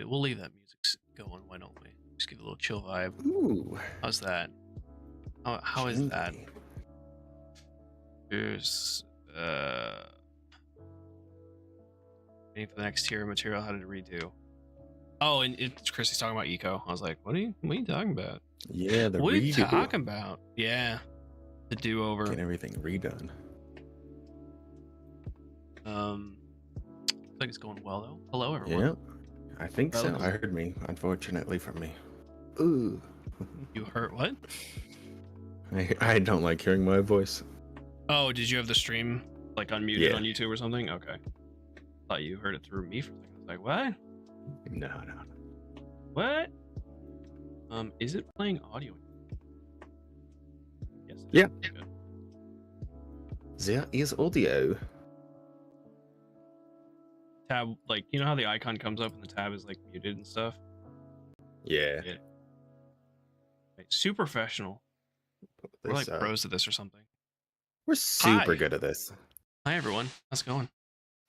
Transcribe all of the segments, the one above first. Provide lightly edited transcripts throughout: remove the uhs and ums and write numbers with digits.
We'll leave that music going. Why don't we? Just get a little chill vibe. Ooh. How's that? How is that? Chilly. Here's waiting for the next tier of material. How to redo? Oh, and it's Christy's talking about eco. I was like, what are you talking about? Yeah, the What are you redo. talking about? Yeah, the do-over. Get everything redone. Looks like it's going well though. Hello everyone. Yeah, I think so. Well, I heard me, unfortunately for me. Ooh. You heard what? I don't like hearing my voice. Oh, did you have the stream like unmuted Yeah. on YouTube or something? Okay. Thought you heard it through me for a second. I was like, what? No. What? Is it playing audio? Yes. Yeah. Good. There is audio. Tab, like, you know how the icon comes up and the tab is like muted and stuff? Yeah. Yeah. Right. Super professional. We're like This, pros at this or something. we're super Hi. good at this. Hi everyone. How's it going?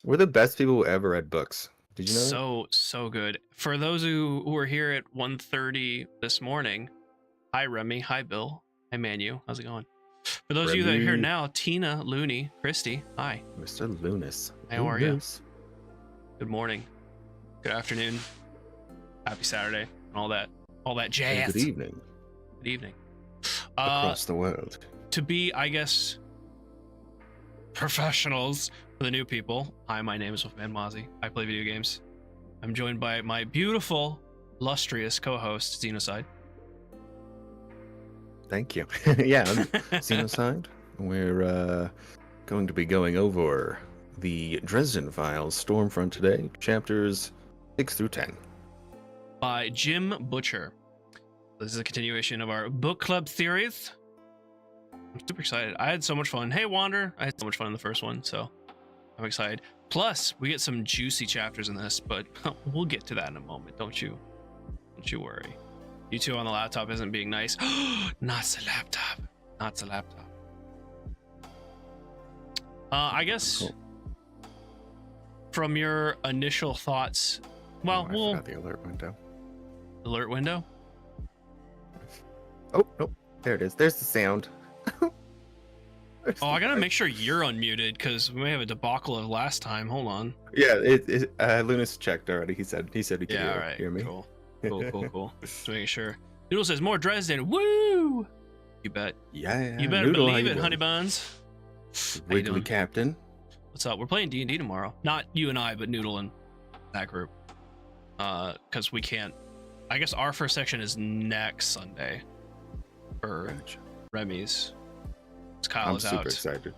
We're the best people who ever read books. Did you know that? So good. For those who were here at 1:30 this morning, hi Remy, hi Bill, hi Manu. How's it going? For those of you that are here Remy. now, Tina, Looney, Christy, hi. Mr. Lunas. How are you? Lunas. Good morning. Good afternoon. Happy Saturday and all that jazz. Good evening. Good evening. Across the world. To be, I guess, professionals for the new people. Hi, my name is Wolfman Mozzie. I play video games. I'm joined by my beautiful, illustrious co-host, Xenoside. Thank you. Yeah, I'm Xenoside. We're going to be going over the Dresden Files Stormfront today, chapters 6 through 10. By Jim Butcher. This is a continuation of our book club series. I'm super excited. I had so much fun. Hey, Wander. I had so much fun in the first one, so I'm excited. Plus, we get some juicy chapters in this, but we'll get to that in a moment. Don't you worry. You two on the laptop isn't being nice. Not the laptop. Not the laptop. I guess Cool. from your initial thoughts, well, I we'll forgot the alert window. alert window. Oh, nope. There it is. There's the sound. Oh, I gotta make sure you're unmuted because we may have a debacle of last time. Hold on. Yeah, Lunas checked already. He said he could Yeah, all right. hear me. Cool. Just making sure. Noodle says more Dresden. Woo! You bet. Yeah. You better Noodle, how believe you it, doing? honey buns. Wiggly doing? Captain. What's up? We're playing D&D tomorrow. Not you and I, but Noodle and that group. Because we can't. I guess our first section is next Sunday. For Gotcha. Remy's. Kyle I'm is super out. excited.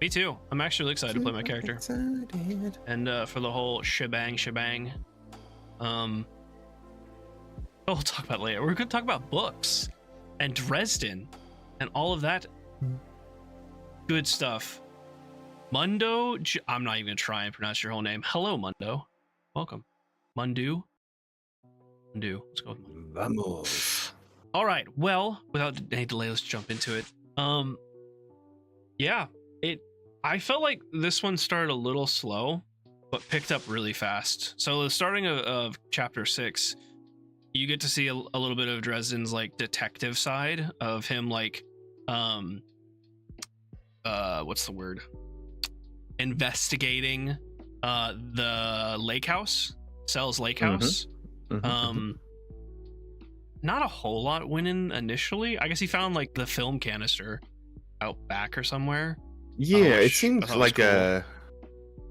Me too. I'm actually really excited to play my character. Excited. And for the whole shebang. We'll talk about it later. We're going to talk about books and Dresden and all of that good stuff. Mundo, I'm not even going to try and pronounce your whole name. Hello, Mundo. Welcome. Mundu. Let's go with Mundu. Vamos. All right. Well, without any delay, let's jump into it. Yeah, I felt like this one started a little slow, but picked up really fast. So the starting of chapter 6, you get to see a little bit of Dresden's like detective side of him, like, what's the word? Investigating the lake house, Cell's lake house. Not a whole lot went in initially. I guess he found like the film canister out back or somewhere. Yeah, it I seems thought it was like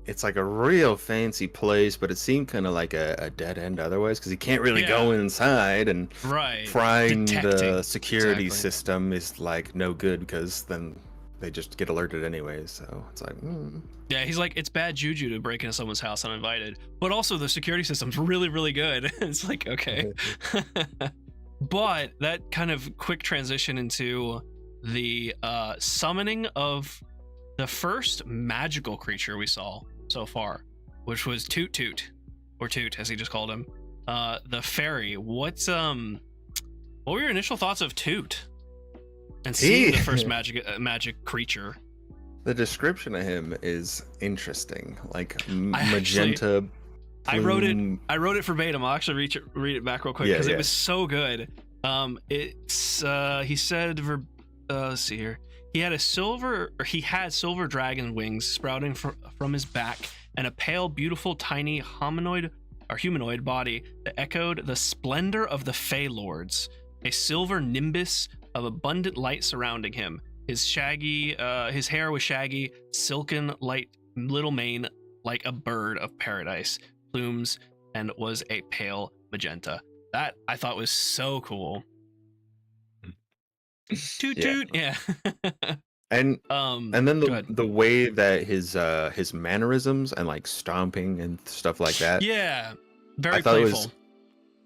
it's like a real fancy place, but it seemed kind of like a dead end otherwise because he can't really go inside, and Right. trying the Detecting. security Exactly. system is like no good because then they just get alerted anyways. So it's like, Yeah, he's like, it's bad juju to break into someone's house uninvited, but also the security system's really, really good. It's like, okay. But that kind of quick transition into the summoning of the first magical creature we saw so far, which was Toot Toot, or Toot as he just called him, the fairy. What were your initial thoughts of Toot and seeing the first magic creature? The description of him is interesting, like I magenta I wrote it verbatim. I'll actually read it back real quick because it was so good. He said, let's see here. He had silver dragon wings sprouting from his back and a pale, beautiful, tiny humanoid body that echoed the splendor of the Fey Lords. A silver nimbus of abundant light surrounding him. His hair was shaggy, silken, light little mane like a bird of paradise, plumes, and was a pale magenta. That I thought was so cool. Toot toot, yeah. And then the way that his mannerisms and like stomping and stuff like that. Yeah, very playful.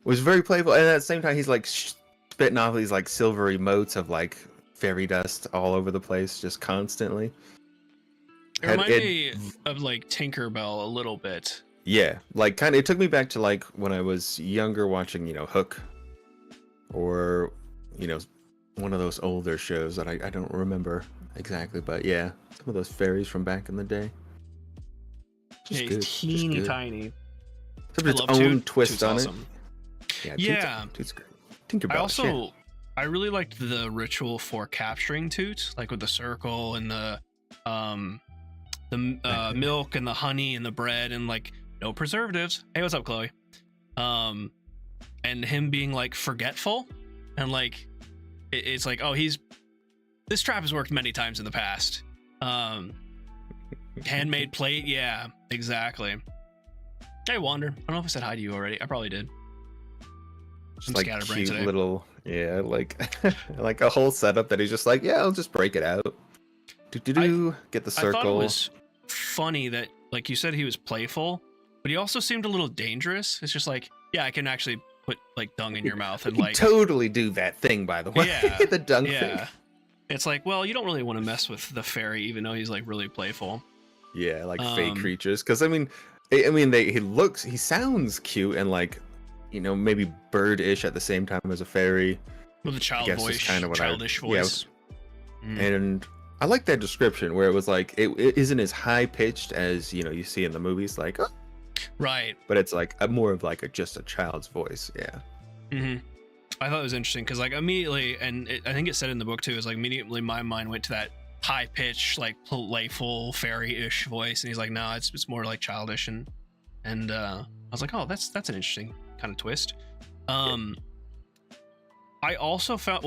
Was very playful, and at the same time he's like spitting off these like silvery motes of like fairy dust all over the place, just constantly. It reminded me of like Tinkerbell a little bit. Yeah, like kind of. It took me back to like when I was younger, watching Hook, or one of those older shows that I don't remember exactly, but yeah, some of those fairies from back in the day. Just teeny tiny. Its own twist on it. Yeah. Toot's great. Tinkerbell. I really liked the ritual for capturing Toot, like with the circle and the milk and the honey and the bread and like no preservatives. Hey, what's up, Chloe? And him being like forgetful and like it's like, oh, this trap has worked many times in the past. Handmade plate, yeah, exactly. Hey, Wander. I don't know if I said hi to you already. I probably did. Just like cute little, like a whole setup that he's just like, I'll just break it out. Get the circle. I thought it was funny that, like you said, he was playful, but he also seemed a little dangerous. It's just like, I can actually put like dung in your mouth and like totally do that thing, by the way. Yeah, the dung thing. It's like, well, you don't really want to mess with the fairy, even though he's like really playful. Yeah, like fake creatures. Because he sounds cute and like, maybe birdish at the same time as a fairy. With a childish voice. Yeah. And I like that description where it was like it isn't as high pitched as you see in the movies, like right. But it's like more of like just a child's voice. Yeah. Mm-hmm. I thought it was interesting because like immediately, and I think it said in the book too, is like immediately my mind went to that high pitch, like playful fairy-ish voice, and he's like, no, it's more like childish, and I was like, oh, that's an interesting kind of twist. I also found,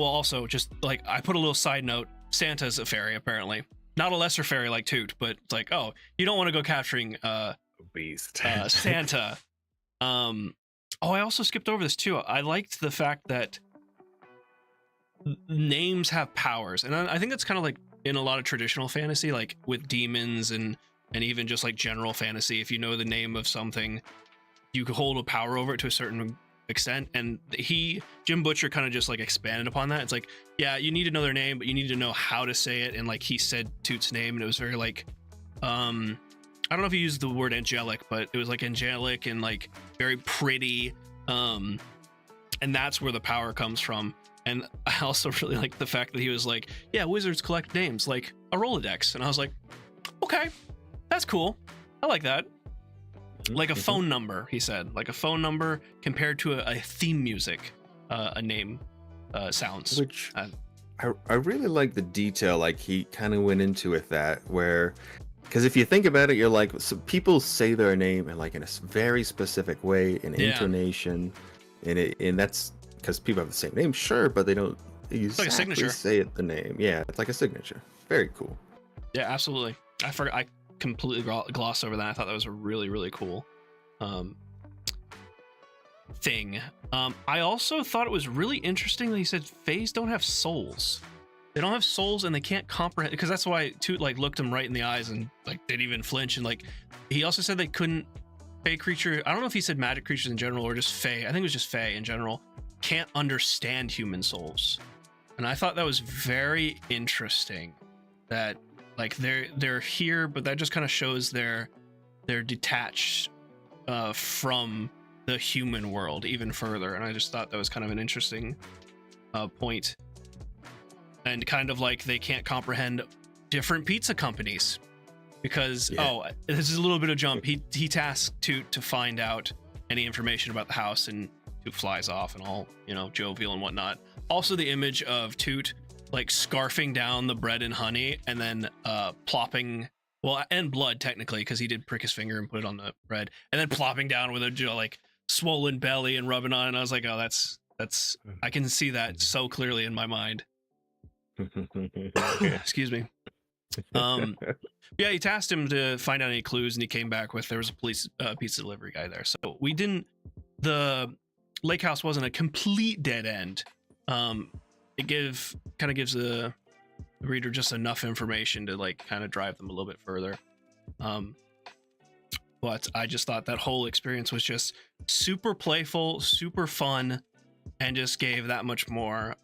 just like I put a little side note, Santa's a fairy apparently, not a lesser fairy like Toot, but it's like, oh, you don't want to go capturing Santa. I also skipped over this too. I liked the fact that names have powers, and I think that's kind of like in a lot of traditional fantasy, like with demons and even just like general fantasy. If you know the name of something, you could hold a power over it to a certain extent. And Jim Butcher kind of just like expanded upon that. It's like, yeah, you need to know their name, but you need to know how to say it. And like he said Toot's name, and it was very like, I don't know if he used the word angelic, but it was like angelic and like very pretty. And that's where the power comes from. And I also really like the fact that he was like, yeah, wizards collect names like a Rolodex. And I was like, okay, that's cool. I like that. Like a phone number, he said, like a phone number compared to a theme music, a name sounds. Which I really like the detail, like he kind of went into with that, where, because if you think about it, you're like, so people say their name in like in a very specific way, in intonation, and that's because people have the same name, sure, but they don't exactly say it the name. Yeah, it's like a signature. Very cool. Yeah, absolutely. I completely glossed over that. I thought that was a really, really cool thing. I also thought it was really interesting that he said Fays don't have souls. They don't have souls, and they can't comprehend, because that's why Toot like looked him right in the eyes and like didn't even flinch. And like he also said they couldn't, Fey creature, I don't know if he said magic creatures in general or just Fey, I think it was just Fey in general, can't understand human souls. And I thought that was very interesting, that like they're here, but that just kind of shows they're detached from the human world even further. And I just thought that was kind of an interesting point. And kind of like they can't comprehend different pizza companies. because Yeah. this is a little bit of jump. He tasked Toot to find out any information about the house, and Toot flies off and all, jovial and whatnot. Also, the image of Toot like scarfing down the bread and honey and then plopping, and blood technically, because he did prick his finger and put it on the bread, and then plopping down with a like swollen belly and rubbing on it. And I was like, oh, that's I can see that so clearly in my mind. Excuse me. Yeah, he tasked him to find out any clues, and he came back with there was a police pizza delivery guy there. So the lake house wasn't a complete dead end. It kind of gives the reader just enough information to like kind of drive them a little bit further. But I just thought that whole experience was just super playful, super fun, and just gave that much more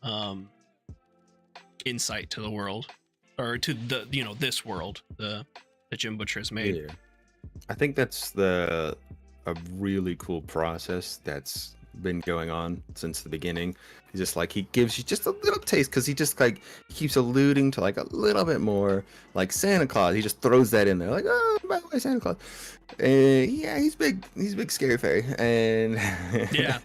insight to the world, or to the this world that Jim Butcher has made. Yeah. I think that's a really cool process that's been going on since the beginning. He's just like, he gives you just a little taste, because he just like keeps alluding to like a little bit more, like Santa Claus. He just throws that in there, like, oh, by the way, Santa Claus. Yeah, he's big scary fairy, and Yeah.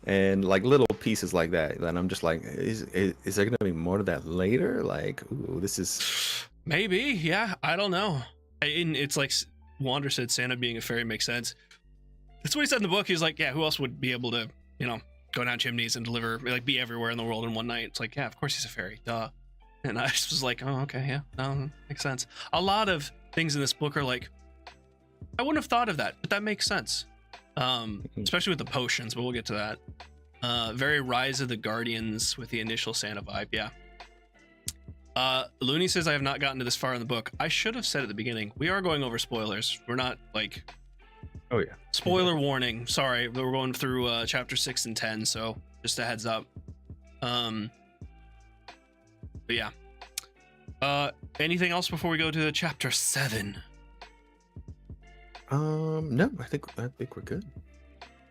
and like little pieces like that. Then I'm just like, is there gonna be more to that later? Like, ooh, this is maybe, yeah, I don't know. And it's like Wander said, Santa being a fairy makes sense. That's what he said in the book. He's like, yeah, who else would be able to, go down chimneys and deliver, like, be everywhere in the world in one night? It's like, yeah, of course he's a fairy, duh. And I just was like, oh, okay, yeah, no, makes sense. A lot of things in this book are like, I wouldn't have thought of that, but that makes sense. Especially with the potions, but we'll get to that. Very Rise of the Guardians with the initial Santa vibe, yeah. Looney says, I have not gotten to this far in the book. I should have said at the beginning, we are going over spoilers. We're not like, oh yeah, spoiler warning. Sorry, we're going through chapter 6 and 10, so just a heads up. But yeah. Anything else before we go to chapter 7? No, I think we're good.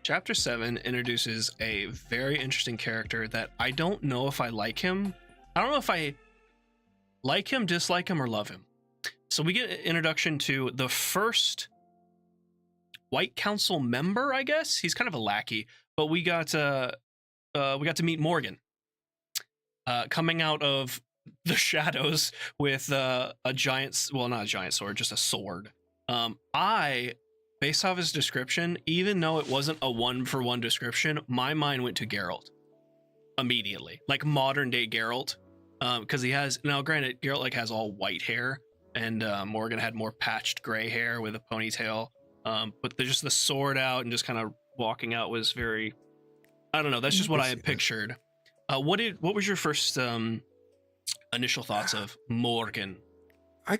Chapter 7 introduces a very interesting character that I don't know if I like him. I don't know if I like him, dislike him, or love him. So we get an introduction to the first White Council member, I guess. He's kind of a lackey, but we got to meet Morgan, coming out of the shadows with a giant, well, not a giant sword, just a sword. Based off his description, even though it wasn't a 1-for-1 description, my mind went to Geralt immediately, like modern day Geralt. Because he has, now granted, Geralt like has all white hair, and Morgan had more patched gray hair with a ponytail. But just the sword out and just kind of walking out was very, I don't know. That's just what I had pictured. What was your first initial thoughts of Morgan? I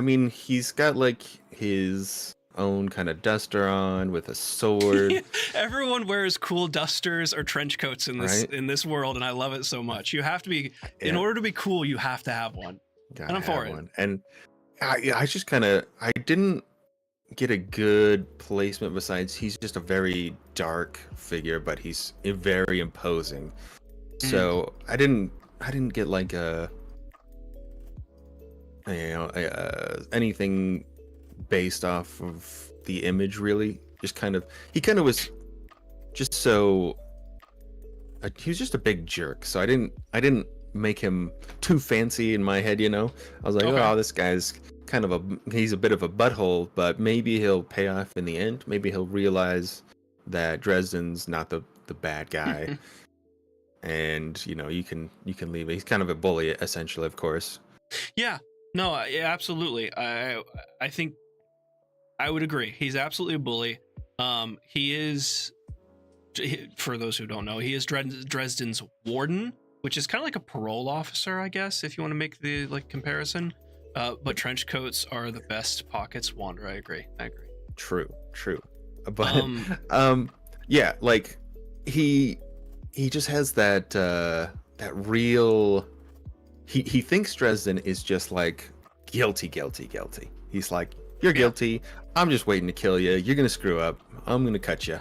mean, he's got like his own kind of duster on with a sword. Everyone wears cool dusters or trench coats in this Right? in this world, and I love it so much. You have to be, in order to be cool, you have to have one. Gotta And I'm for have it. one. And I just kind of, I didn't get a good placement, besides he's just a very dark figure, but he's very imposing. So I didn't get like anything based off of the image, really. Just kind of, he kind of was just so, he was just a big jerk. So I didn't make him too fancy in my head, I was like, Okay. oh, this guy's kind of he's a bit of a butthole, but maybe he'll pay off in the end. Maybe he'll realize that Dresden's not the bad guy. And you can leave it. He's kind of a bully, essentially, of course. Yeah, no, yeah, absolutely. I think I would agree. He's absolutely a bully. He is, for those who don't know, he is Dresden's warden, which is kind of like a parole officer, I guess, if you want to make the comparison. But trench coats are the best pockets. Wander, I agree. True. But yeah, like he just has that real. He thinks Dresden is just like guilty. He's like, you're guilty. I'm just waiting to kill you. You're gonna screw up. I'm gonna cut you.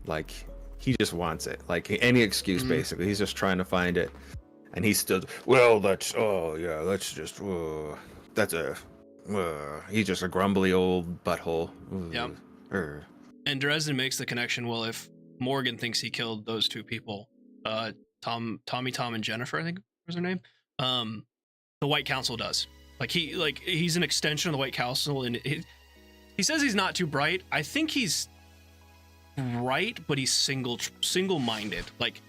Like, he just wants it. Like, any excuse, basically. He's just trying to find it. And he's still, well, that's, oh yeah, that's just, that's a He's just a grumbly old butthole. Yep. Ugh. And Dresden makes the connection. Well, if Morgan thinks he killed those two people, Tommy, Tom, and Jennifer, I think was her name. The White Council does. He's an extension of the White Council, and he says he's not too bright. I think he's right, but he's single-minded. Like,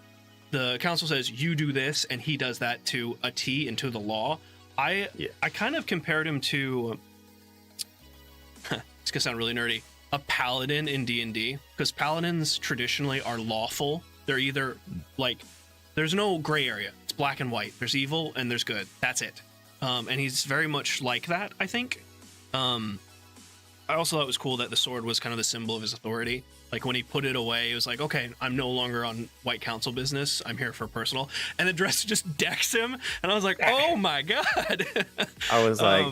the council says you do this, and he does that to a T and to the law. I kind of compared him to it's gonna sound really nerdy, a paladin in D&D, because paladins traditionally are lawful. They're either like, there's no gray area. It's black and white. There's evil and there's good. That's it. And he's very much like that, I think. I also thought it was cool that the sword was kind of the symbol of his authority. Like, when he put it away, it was like, okay, I'm no longer on White Council business. I'm here for personal. And the dress just decks him. And I was like, oh my God. I was like,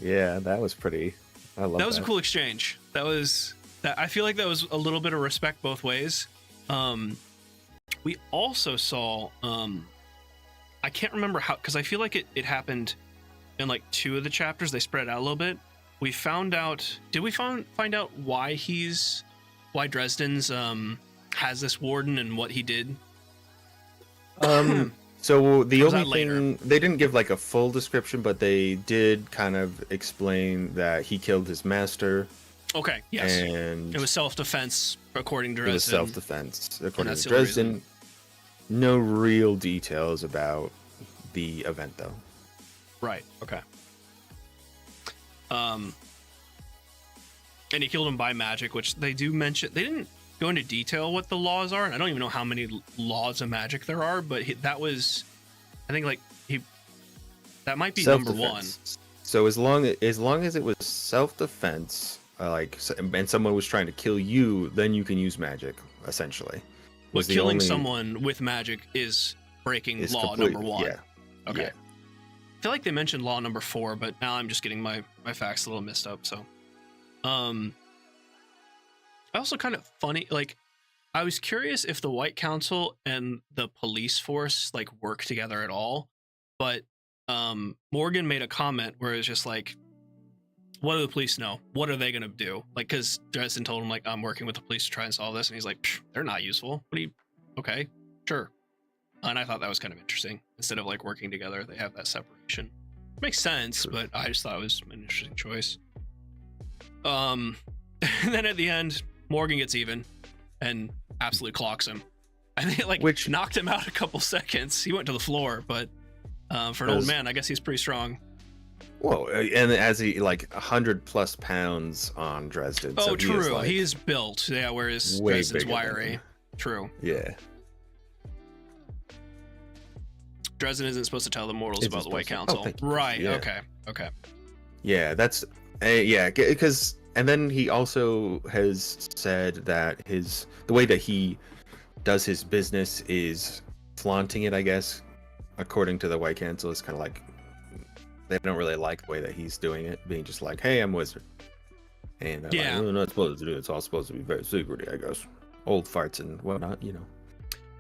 yeah, that was pretty. I love that. That was a cool exchange. I feel like that was a little bit of respect both ways. We also saw, I can't remember how, because I feel like it happened in like 2 of the chapters. They spread out a little bit. We found out, did we find out why Dresden's has this warden and what he did? So the only thing, they didn't give like a full description, but they did kind of explain that he killed his master. Okay, yes. And it was self-defense, according to Dresden. It was self-defense, according to Dresden. No real details about the event, though. Right, okay. And he killed him by magic, which they do mention. They didn't go into detail what the laws are, and I don't even know how many laws of magic there are, but that was, I think, that might be number 1. So as long as it was self-defense, and someone was trying to kill you, then you can use magic, essentially. But killing someone with magic is breaking law number 1. Yeah. Okay. Yeah. I feel like they mentioned law number 4, but now I'm just getting my facts a little messed up, so. Also kind of funny, like, I was curious if the White Council and the police force work together at all, but Morgan made a comment where it was just like, what do the police know? What are they gonna do? Like, because Dresden told him, I'm working with the police to try and solve this, and he's like, they're not useful. Okay, sure. And I thought that was kind of interesting. Instead of working together, they have that separation. Makes sense, but I just thought it was an interesting choice. And then at the end, Morgan gets even and absolutely clocks him. I think it knocked him out a couple seconds. He went to the floor, but for an old man, I guess he's pretty strong. Whoa, and as he 100+ pounds on Dresden. Oh, so true. He is built. Yeah, whereas Dresden's wiry. True. Yeah. Dresden isn't supposed to tell the mortals about the White Council. Right. Yeah. Okay. Yeah, that's because and then he also has said that the way that he does his business is flaunting it, I guess, according to the White Council. Is kind of they don't really like the way that he's doing it, being just like, hey, I'm a wizard. And we're not supposed to do it. It's all supposed to be very secret, I guess. Old farts and whatnot,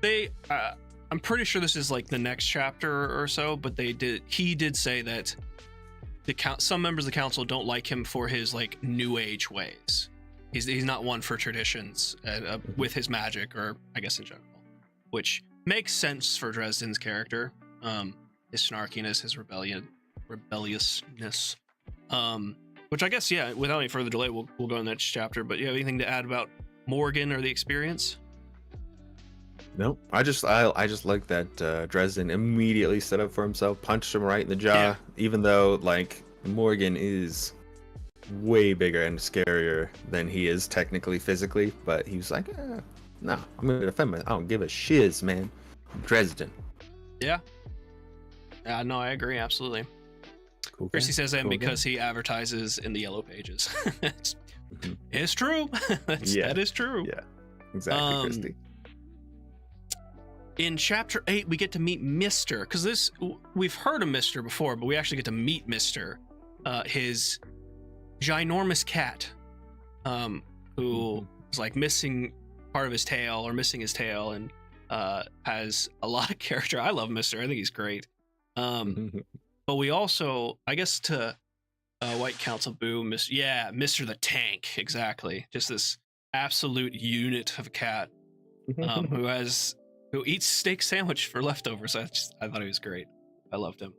They, I'm pretty sure this is the next chapter or so, but he did say that some members of the council don't like him for his new age ways. He's not one for traditions with his magic, or I guess in general, which makes sense for Dresden's character. His snarkiness, his rebelliousness, which I guess, without any further delay, we'll go in the next chapter. But you have anything to add about Morgan or the experience? No, I just like that Dresden immediately stood up for himself, punched him right in the jaw, even though Morgan is way bigger and scarier than he is technically physically, but he was like, no, I'm gonna defend myself. I don't give a shiz, man. I'm Dresden. Yeah. No, I agree, absolutely. Cool Christy says that because he advertises in the Yellow Pages. It's true. That is true. Yeah, exactly, Christy. In chapter 8, we get to meet Mr. Because we've heard of Mr. before, but we actually get to meet Mr. His ginormous cat, who is missing part of his tail or missing his tail, and has a lot of character. I love Mr. I think he's great. But we also, I guess, to White Council Boo, Mr. the Tank, exactly. Just this absolute unit of a cat who eats steak sandwich for leftovers. I thought he was great. I loved him.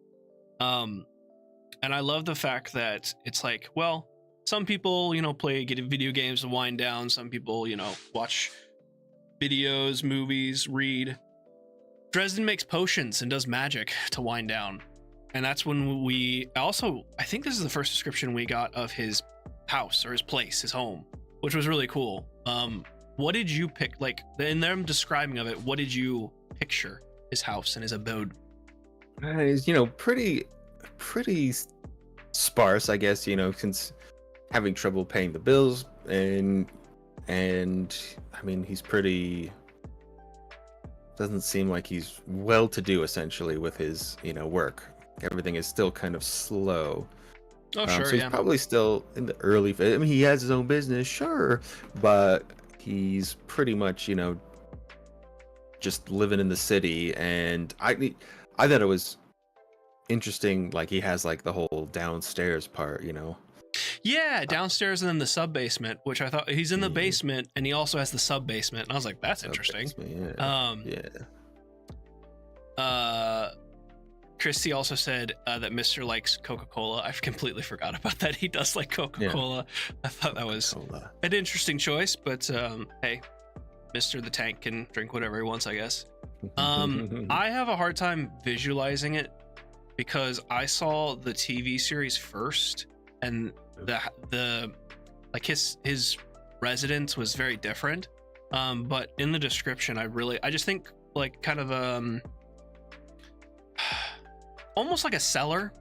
And I love the fact that it's like, well, some people, get video games to wind down. Some people, watch videos, movies, read. Dresden makes potions and does magic to wind down. And that's when I think this is the first description we got of his house or his place, his home, which was really cool. What did you pick? Like, in them describing of it, what did you picture his house and his abode? It's, pretty sparse, I guess, since having trouble paying the bills, and I mean, he's pretty, doesn't seem like he's well-to-do essentially with his, work. Everything is still kind of slow. Oh, sure, so he's probably still in the early phase. I mean, he has his own business, sure, but he's pretty much, just living in the city. And I thought it was interesting, like he has like the whole downstairs part, Yeah, downstairs and then the sub basement, which I thought he's in the basement, and he also has the sub basement, and I was like, that's interesting. Christy also said that Mr. likes Coca-Cola. I completely forgot about that. He does like Coca-Cola. Yeah. I thought that was an interesting choice, but hey, Mr. the Tank can drink whatever he wants, I guess. I have a hard time visualizing it because I saw the TV series first, and the like his residence was very different. But in the description, I just think like kind of almost like a cellar,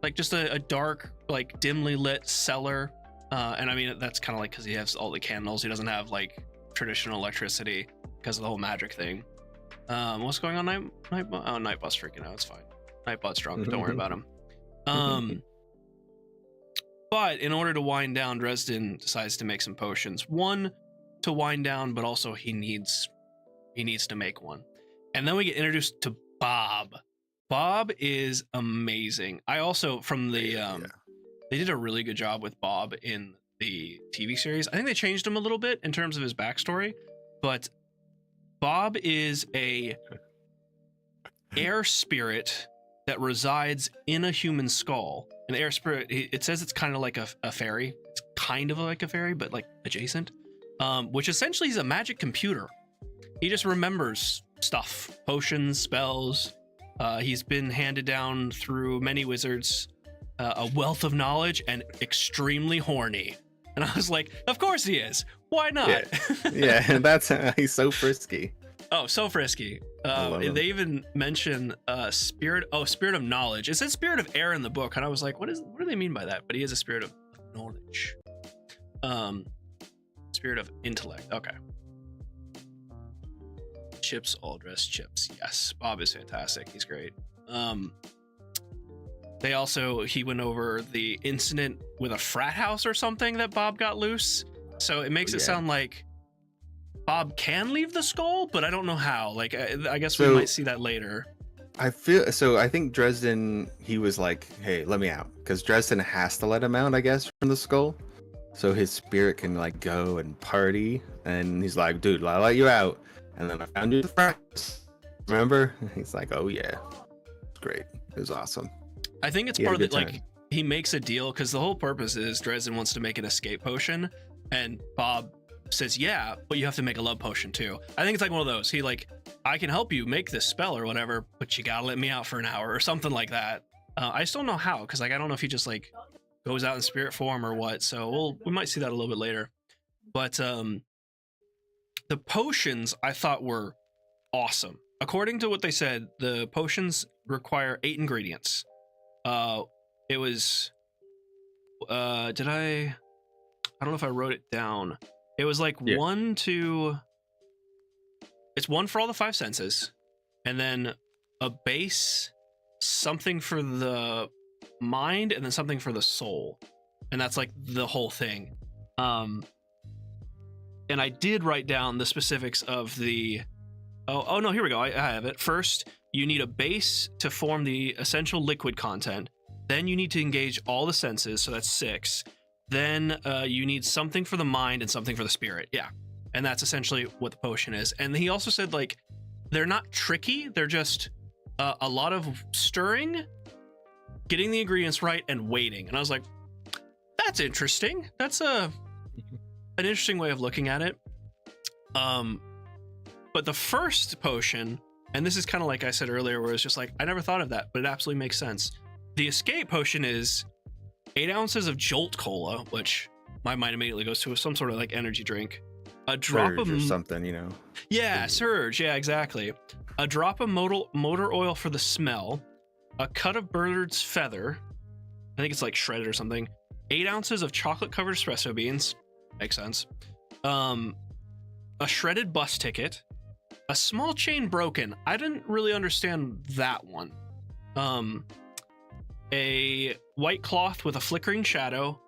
like just a dark, like dimly lit cellar. And I mean, that's kind of like because he has all the candles. He doesn't have like traditional electricity because of the whole magic thing. What's going on? Nightbot's freaking out. It's fine. Nightbot's drunk. Don't worry about him. But in order to wind down, Dresden decides to make some potions. One to wind down, but also he needs to make one. And then we get introduced to Bob. Bob is amazing. I also they did a really good job with Bob in the TV series. I think they changed him a little bit in terms of his backstory, but Bob is a air spirit that resides in a human skull. An air spirit, it says it's kind of like a fairy. It's kind of like a fairy, but like adjacent. Which essentially is a magic computer. He just remembers stuff, potions, spells. He's been handed down through many wizards, a wealth of knowledge, and extremely horny. And I was like, of course he is. Why not? Yeah, that's he's so frisky. Oh, so frisky. They even mention spirit of knowledge. It says spirit of air in the book, and I was like, what do they mean by that? But he is a spirit of knowledge. Spirit of intellect. Okay. Chips, all dressed Chips. Yes, Bob is fantastic. He's great. He went over the incident with a frat house or something that Bob got loose. So it makes it sound like Bob can leave the skull, but I don't know how. Like, I guess we might see that later. I think Dresden, he was like, hey, let me out. Because Dresden has to let him out, I guess, from the skull. So his spirit can like go and party. And he's like, dude, I'll let you out. And then I found you the practice. Remember? He's like, oh yeah. It's great. It was awesome. I think it's part of it, like, he makes a deal because the whole purpose is Dresden wants to make an escape potion. And Bob says, yeah, but you have to make a love potion too. I think it's like one of those. He like, I can help you make this spell or whatever, but you gotta let me out for an hour or something like that. I just don't know how, because like I don't know if he just like goes out in spirit form or what. So we might see that a little bit later. But the potions I thought were awesome. According to what they said, the potions require 8 ingredients. It was I don't know if I wrote it down. It was like it's one for all the 5 senses, and then a base, something for the mind, and then something for the soul. And that's like the whole thing. And I did write down the specifics of the oh no, here we go. I have it. First, you need a base to form the essential liquid content. Then you need to engage all the senses, so that's 6. Then you need something for the mind and something for the spirit. Yeah. And that's essentially what the potion is. And he also said, like, they're not tricky. They're just a lot of stirring, getting the ingredients right, and waiting. And I was like, that's interesting. That's an interesting way of looking at it. But the first potion, and this is kind of like I said earlier, where it's just like, I never thought of that, but it absolutely makes sense. The escape potion is 8 ounces of Jolt Cola, which my mind immediately goes to some sort of like energy drink. A drop Surge of or something, you know. Yeah, Surge. Yeah, exactly. A drop of motor oil for the smell. A cut of bird's feather. I think it's like shredded or something. 8 ounces of chocolate covered espresso beans. Makes sense. A shredded bus ticket. A small chain broken. I didn't really understand that one. A white cloth with a flickering shadow.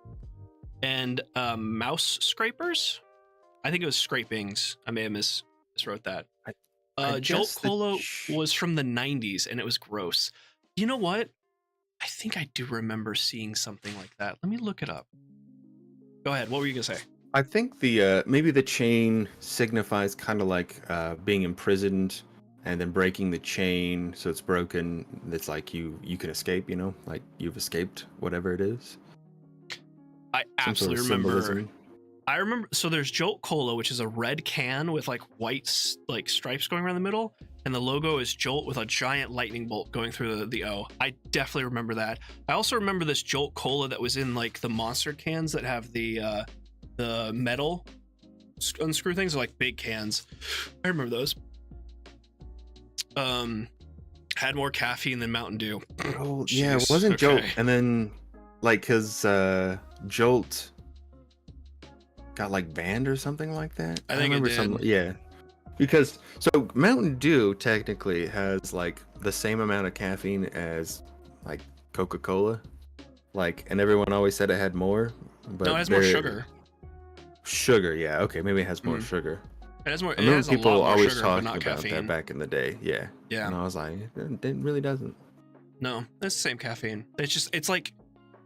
And mouse scrapers. I think it was scrapings. I may have miswrote that. Jolt Cola was from the 90s and it was gross. You know what? I think I do remember seeing something like that. Let me look it up. Go ahead. What were you gonna say? I think the maybe the chain signifies kind of like being imprisoned and then breaking the chain, so it's broken. It's like you can escape, you know, like you've escaped whatever it is. I absolutely remember. I remember. So there's Jolt Cola, which is a red can with like white like stripes going around the middle, and the logo is Jolt with a giant lightning bolt going through the O. I definitely remember that. I also remember this Jolt Cola that was in like the monster cans that have the metal unscrew things, are like big cans. I remember those. Had more caffeine than Mountain Dew. Oh yeah, it wasn't Jolt, and then like because Jolt got like banned or something like that. I think remember something. Yeah, because so Mountain Dew technically has like the same amount of caffeine as like Coca-Cola, like, and everyone always said it had more, but no, it has more sugar. Sugar, yeah, okay, maybe it has more sugar. It has more. I remember people always sugar, talking about caffeine. that back in the day. Yeah, yeah, and I was like, it really doesn't. No, it's the same caffeine. It's like,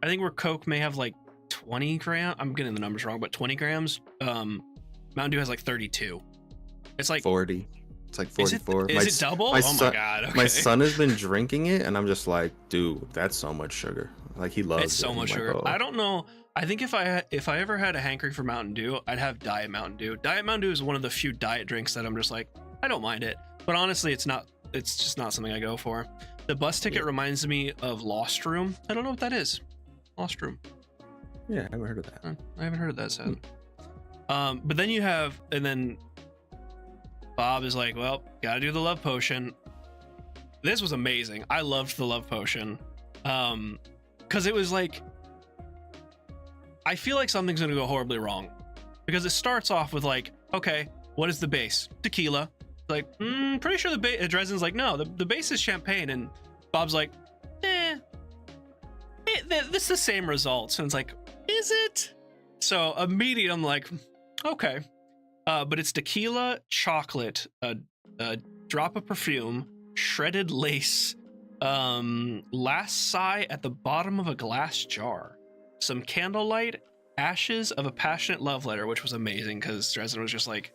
I think where Coke may have like 20 grams. I'm getting the numbers wrong, but 20 grams. Mountain Dew has like 32. It's like 40. It's like 44. Is it double? Oh my god! Okay. My son has been drinking it, and I'm just like, dude, that's so much sugar. Like he loves it. It's so much sugar. Like, oh. I don't know. I think if I ever had a hankering for Mountain Dew, I'd have Diet Mountain Dew. Diet Mountain Dew is one of the few diet drinks that I'm just like, I don't mind it. But honestly, it's just not something I go for. The bus ticket reminds me of Lost Room. I don't know what that is. Lost Room. Yeah, I haven't heard of that. I haven't heard of that said. But then you have, and then Bob is like, well, gotta do the love potion. This was amazing. I loved the love potion. Because it was like, I feel like something's gonna go horribly wrong. Because it starts off with like, okay, what is the base? Tequila. Like, pretty sure the base, Dresden's like, no, the base is champagne. And Bob's like, this is the same results. And it's like, is it? So immediately I'm like, okay. But it's tequila, chocolate, a drop of perfume, shredded lace, last sigh at the bottom of a glass jar, some candlelight, ashes of a passionate love letter, which was amazing because Dresden was just like,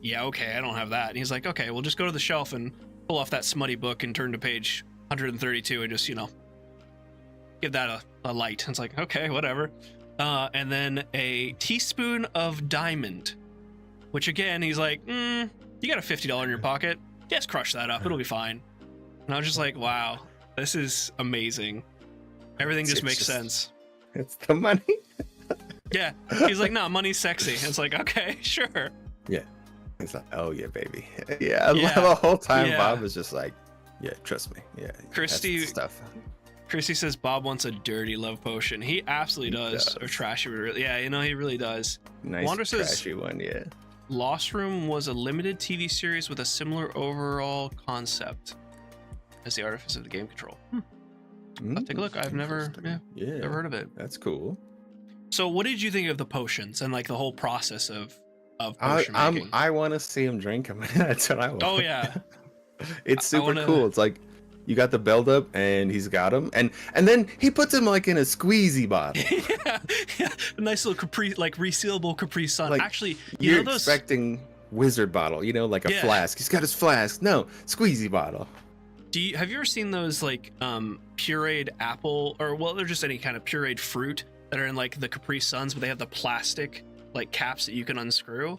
yeah, okay, I don't have that. And he's like, okay, we'll just go to the shelf and pull off that smutty book and turn to page 132 and just, give that a light. And it's like, okay, whatever. And then a teaspoon of diamond, which again, he's like, you got a $50 in your pocket. Just crush that up. It'll be fine. And I was just like, wow, this is amazing. Everything just makes sense. It's the money. Yeah. He's like, no, money's sexy. And it's like, okay, sure. Yeah. He's like, oh yeah, baby. Yeah. The whole time Bob was just like, yeah, trust me. Yeah. Christy stuff. Christy says Bob wants a dirty love potion. He absolutely does. Or trashy. Yeah, he really does. Nice Wander trashy says, one, yeah. Lost Room was a limited TV series with a similar overall concept as the artifice of the game control. I'll take a look. I've never heard of it. That's cool. So what did you think of the potions and like the whole process of potion making? I want to see him drink them. That's what I want. Oh yeah. It's super cool. It's like you got the buildup, and he's got him, and then he puts him like in a squeezy bottle. Yeah, a nice little Capri, like resealable Capri Sun. Like, Actually, you're those expecting wizard bottle, like a Yeah. flask. He's got his flask. No, squeezy bottle. have you ever seen those like pureed apple, or well, they're just any kind of pureed fruit that are in like the Capri Suns, but they have the plastic like caps that you can unscrew.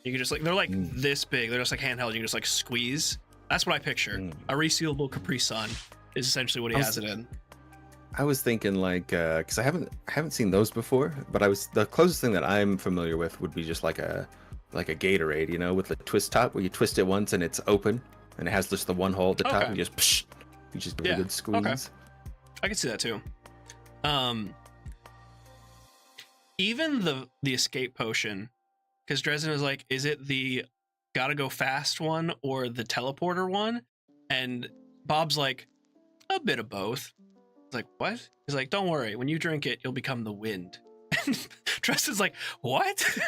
You can just like, they're like this big. They're just like handheld. You can just like squeeze. That's what I picture. A resealable Capri Sun is essentially what he has it in. I was thinking like, because I haven't seen those before, but the closest thing that I'm familiar with would be just like a Gatorade, with the twist top, where you twist it once and it's open and it has just the one hole at the top, and you just give it a good squeeze. Okay. I can see that too. Even the escape potion, because Dresden was like, is it the gotta go fast one or the teleporter one? And Bob's like, a bit of both. It's like, what? He's like, don't worry, when you drink it, you'll become the wind. And Dresden's like, what?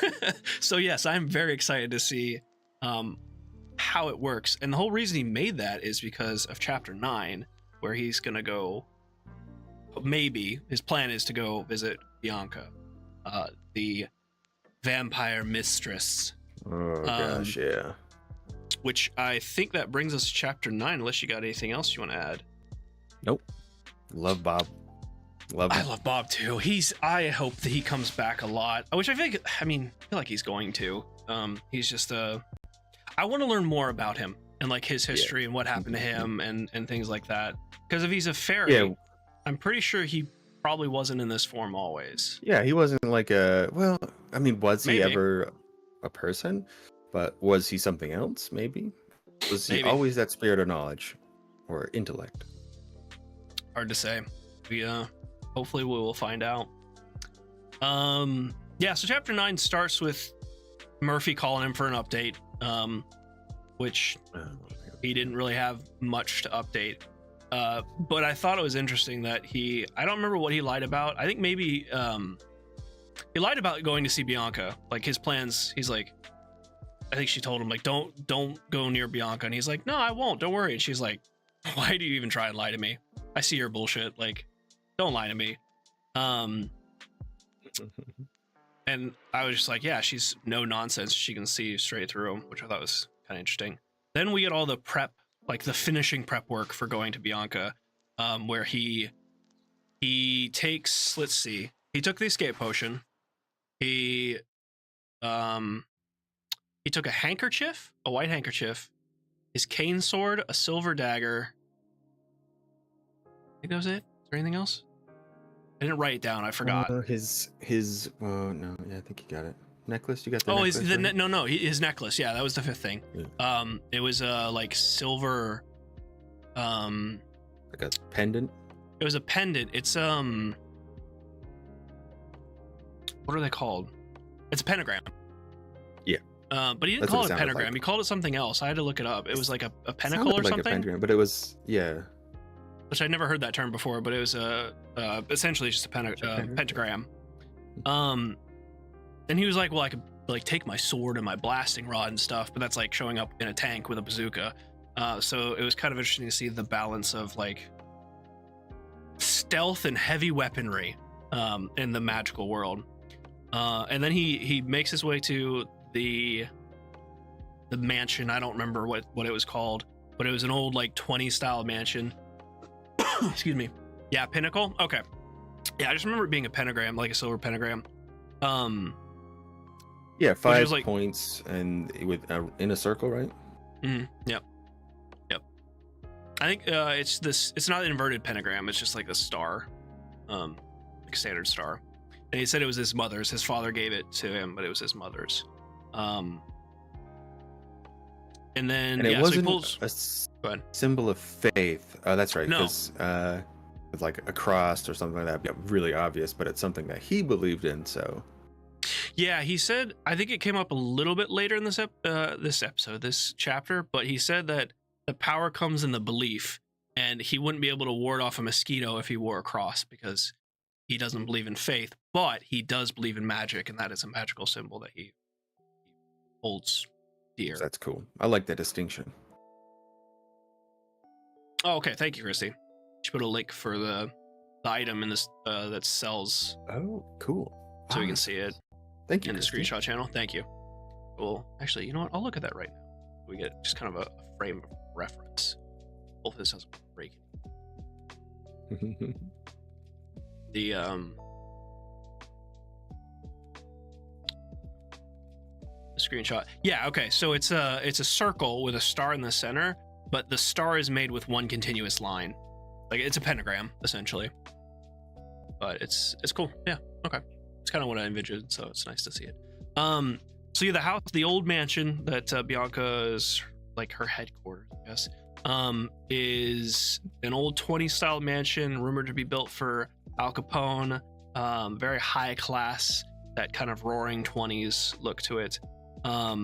So yes, I'm very excited to see how it works. And the whole reason he made that is because of chapter 9, where he's gonna go, maybe his plan is to go visit Bianca, the vampire mistress. Oh gosh, yeah. Which I think that brings us to chapter 9, unless you got anything else you want to add. Nope. Love Bob. I love Bob too. I hope that he comes back a lot, which I feel like he's going to. He's just I want to learn more about him and like his history and what happened to him and things like that. Because if he's a fairy, I'm pretty sure he probably wasn't in this form always. Yeah, he wasn't like was he ever a person? But was he something else? Maybe. Was he always that spirit of knowledge or intellect? Hard to say. Hopefully we will find out. So chapter 9 starts with Murphy calling him for an update, which he didn't really have much to update. But I thought it was interesting that I don't remember what he lied about. I think maybe he lied about going to see Bianca. Like his plans, he's like, I think she told him like, don't go near Bianca, and he's like, no, I won't, don't worry. And she's like, why do you even try and lie to me? I see your bullshit. Like, don't lie to me. And I was just like, yeah, she's no nonsense. She can see straight through him, which I thought was kind of interesting. Then we get all the prep, like the finishing prep work for going to Bianca, where he takes, let's see, he took the escape potion. He took a handkerchief, a white handkerchief, his cane sword, a silver dagger. I think that was it. Is there anything else? I didn't write it down. I forgot. No, I think you got it. Necklace, you got the necklace? His necklace. Yeah, that was the fifth thing. Yeah. It was like silver. Like a pendant. It was a pendant. It's what are they called? It's a pentagram. Yeah. But he didn't call it a pentagram. Like. He called it something else. I had to look it up. It was like a pinnacle or something. A pentagram, but it was Which I'd never heard that term before, but it was essentially just a pentagram. And he was like, well, I could like take my sword and my blasting rod and stuff, but that's like showing up in a tank with a bazooka. So it was kind of interesting to see the balance of like stealth and heavy weaponry in the magical world. And then he makes his way to the mansion. I don't remember what it was called, but it was an old like 20s style mansion. Excuse me. Yeah, pinnacle. Okay. Yeah, I just remember it being a pentagram, like a silver pentagram. Yeah, 5 points and with in a circle, right? Yep. I think it's this. It's not an inverted pentagram. It's just like a star, like a standard star. And he said it was his mother's. His father gave it to him, but it was his mother's. And then it wasn't a symbol of faith. Oh, that's right. Because it's like a cross or something like that. Yeah, really obvious, but it's something that he believed in. So. Yeah, he said. I think it came up a little bit later in this chapter, but he said that the power comes in the belief, and he wouldn't be able to ward off a mosquito if he wore a cross because he doesn't believe in faith, but he does believe in magic, and that is a magical symbol that he holds dear. That's cool. I like that distinction. Oh, okay. Thank you, Christy. She put a link for the item in this that sells, Oh, cool. so we can see it Thank you, in the Christy. screenshot channel. Thank you. Cool. Actually, you know what? I'll look at that right now. We get just kind of a frame of reference. Hopefully this doesn't break. The screenshot. Yeah, okay. So it's a circle with a star in the center, but the star is made with one continuous line. Like it's a pentagram essentially. But it's cool. Yeah. Okay. It's kind of what I envisioned, so it's nice to see it. So yeah, the house, the old mansion that Bianca is like her headquarters, I guess, is an old 20s style mansion rumored to be built for Al Capone. Very high class, that kind of roaring 20s look to it. Yeah,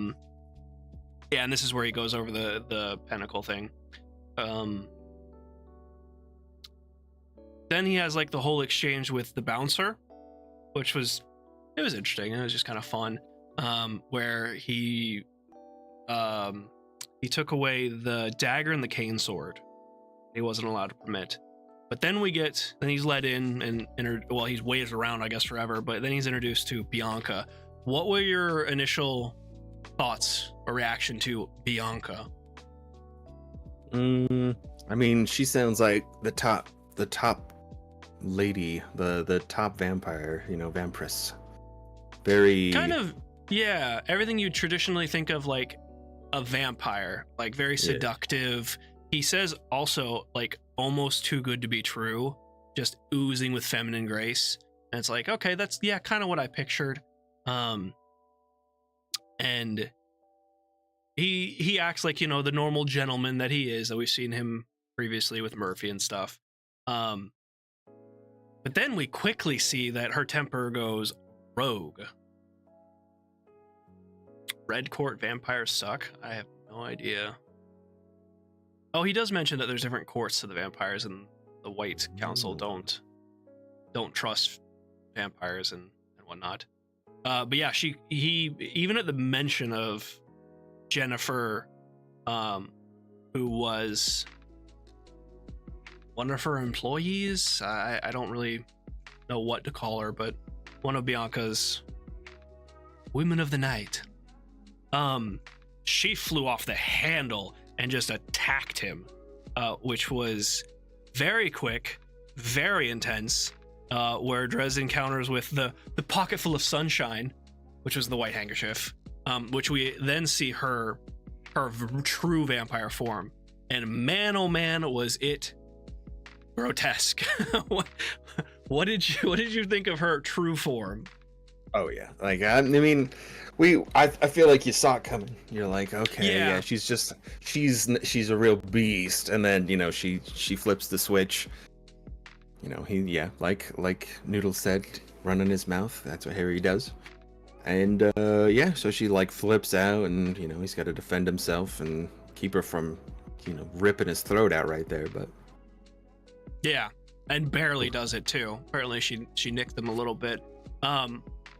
and this is where he goes over the pinnacle thing. Then he has like the whole exchange with the bouncer, which was interesting. It was just kind of fun. Where he took away the dagger and the cane sword. He wasn't allowed to permit. But then he's let in and he's waited around, I guess, forever. But then he's introduced to Bianca. What were your initial thoughts or reaction to Bianca? I mean, she sounds like the top lady, the top vampire, vampiress. Very kind of, yeah, everything you traditionally think of like a vampire, like very seductive. He says also like almost too good to be true, just oozing with feminine grace. And it's like, okay, that's kind of what I pictured. And he acts like, the normal gentleman that he is, that we've seen him previously with Murphy and stuff. But then we quickly see that her temper goes rogue. Red Court vampires suck? I have no idea. Oh, he does mention that there's different courts to the vampires, and the White Council don't trust vampires and whatnot. But yeah, he even at the mention of Jennifer, who was one of her employees, I don't really know what to call her, but one of Bianca's women of the night. She flew off the handle and just attacked him, which was very quick, very intense, where Dres encounters with the pocket full of sunshine, which was the white handkerchief, which we then see her true vampire form. And man, oh man, was it grotesque. What did you think of her true form? Oh yeah, like I mean, I feel like you saw it coming. You're like, okay, yeah, she's a real beast, and then she flips the switch. Like Noodle said, run in his mouth. That's what Harry does. And so she like flips out, and he's got to defend himself and keep her from ripping his throat out right there. But yeah, and barely does it too. Apparently she nicked them a little bit.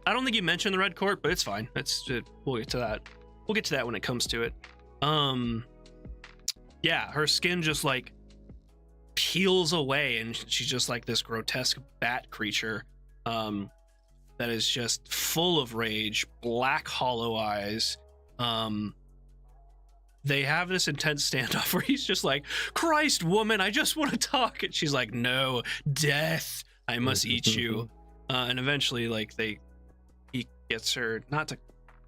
I don't think you mentioned the Red Court, but it's fine. We'll get to that. We'll get to that when it comes to it. Yeah, her skin just like peels away, and she's just like this grotesque bat creature that is just full of rage, black hollow eyes. They have this intense standoff where he's just like, Christ, woman, I just want to talk. And she's like, no, death, I must eat you. And eventually, like, he gets her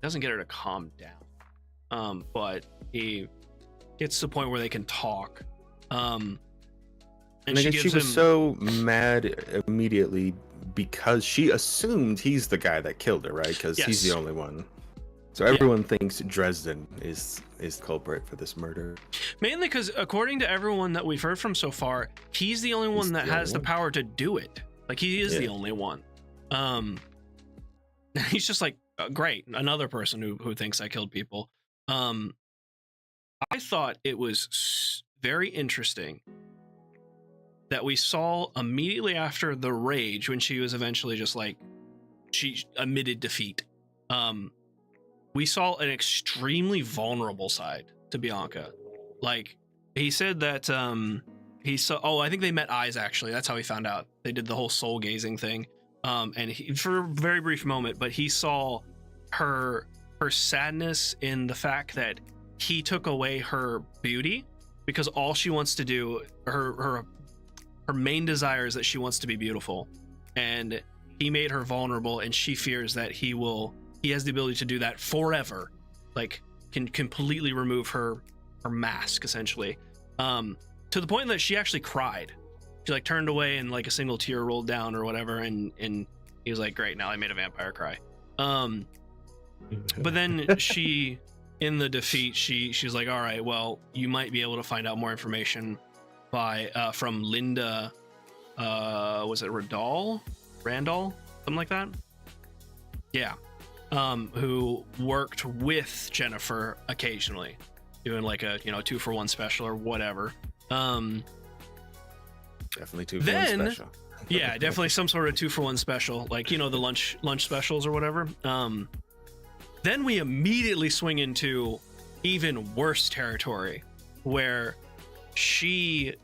doesn't get her to calm down, but he gets to the point where they can talk. And I guess she was so mad immediately because she assumed he's the guy that killed her, right? Because he's the only one. So everyone thinks Dresden is culprit for this murder. Mainly because according to everyone that we've heard from so far, he's the only one that has the power to do it. Like, he is the only one. He's just like, great, another person who thinks I killed people. I thought it was very interesting that we saw immediately after the rage, when she was eventually just like, she admitted defeat. We saw an extremely vulnerable side to Bianca. Like, he said that he saw. Oh, I think they met eyes actually. That's how he found out. They did the whole soul gazing thing. And he, for a very brief moment, but he saw her sadness in the fact that he took away her beauty, because all she wants to do, her main desire is that she wants to be beautiful, and he made her vulnerable, and she fears that he has the ability to do that forever, like can completely remove her mask essentially, to the point that she actually cried. She like turned away and like a single tear rolled down or whatever, and he was like, great, now I made a vampire cry. But then she, in the defeat, she's like, all right, well, you might be able to find out more information by from Linda, was it Randall, something like that? Yeah. Who worked with Jennifer occasionally, doing like a 2-for-1 special or whatever. Definitely 2-for-1 special. Yeah, definitely some sort of 2-for-1 special, like the lunch specials or whatever. Then we immediately swing into even worse territory, where she